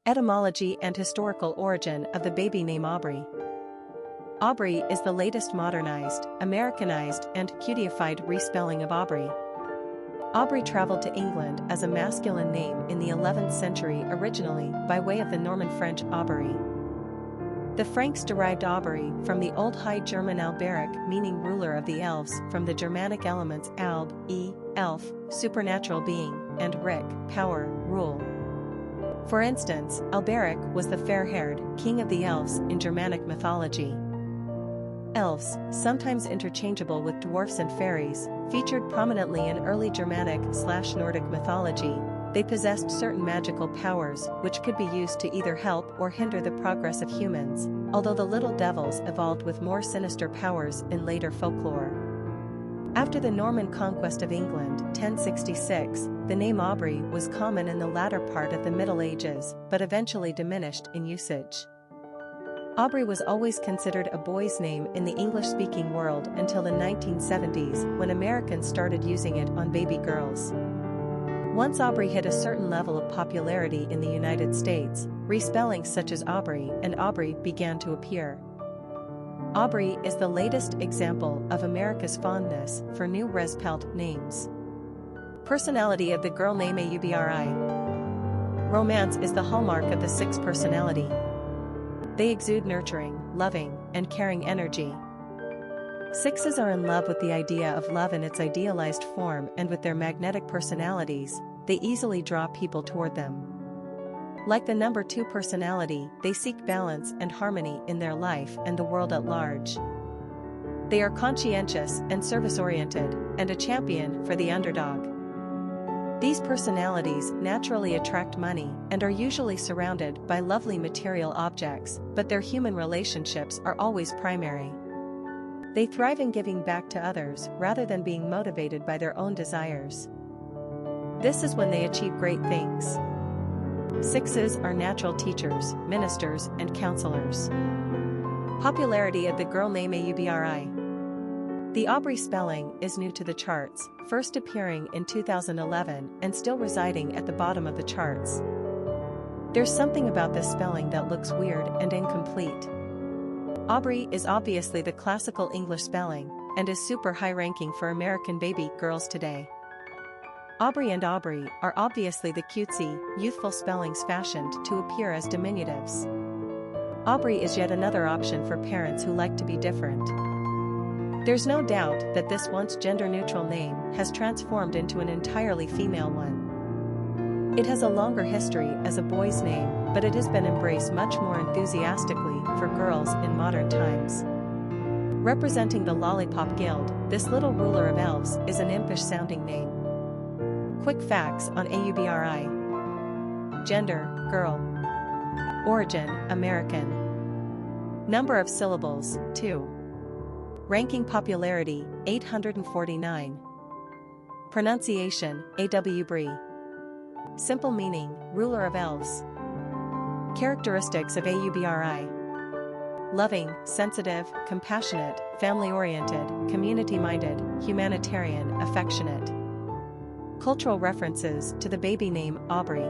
Etymology and historical origin of the baby name Aubrey. Aubrey is the latest modernized, Americanized, and cuteified respelling of Aubrey. Aubrey traveled to England as a masculine name in the 11th century originally by way of the Norman French Auberi. The Franks derived Auberi from the Old High German Alberic, meaning ruler of the elves, from the Germanic elements alb, elf, supernatural being, and ric, power, rule. For instance, Alberic was the fair-haired king of the elves in Germanic mythology. Elves, sometimes interchangeable with dwarfs and fairies, featured prominently in early Germanic/Nordic mythology. They possessed certain magical powers which could be used to either help or hinder the progress of humans, although the little devils evolved with more sinister powers in later folklore. After the Norman conquest of England, 1066, the name Aubrey was common in the latter part of the Middle Ages, but eventually diminished in usage. Aubrey was always considered a boy's name in the English-speaking world until the 1970s, when Americans started using it on baby girls. Once Aubrey hit a certain level of popularity in the United States, respellings such as Aubrey and Aubrey began to appear. Aubrey is the latest example of America's fondness for new respelled names. Personality of the girl name Aubri. Romance is the hallmark of the Six personality. They exude nurturing, loving, and caring energy. Sixes are in love with the idea of love in its idealized form, and with their magnetic personalities, they easily draw people toward them. Like the number 2 personality, they seek balance and harmony in their life and the world at large. They are conscientious and service-oriented, and a champion for the underdog. These personalities naturally attract money and are usually surrounded by lovely material objects, but their human relationships are always primary. They thrive in giving back to others rather than being motivated by their own desires. This is when they achieve great things. Sixes are natural teachers, ministers, and counselors. Popularity of the girl name Aubri. The Aubrey spelling is new to the charts, first appearing in 2011 and still residing at the bottom of the charts. There's something about this spelling that looks weird and incomplete. Aubrey is obviously the classical English spelling, and is super high-ranking for American baby girls today. Aubrey and Aubrey are obviously the cutesy, youthful spellings fashioned to appear as diminutives. Aubrey is yet another option for parents who like to be different. There's no doubt that this once gender-neutral name has transformed into an entirely female one. It has a longer history as a boy's name, but it has been embraced much more enthusiastically for girls in modern times. Representing the Lollipop Guild, this little ruler of elves is an impish-sounding name. Quick facts on Aubri. Gender, girl. Origin, American. Number of syllables, 2. Ranking popularity, 849. Pronunciation, Aubri. Simple meaning, ruler of elves. Characteristics of Aubri. Loving, sensitive, compassionate, family-oriented, community-minded, humanitarian, affectionate. Cultural references to the baby name Aubri.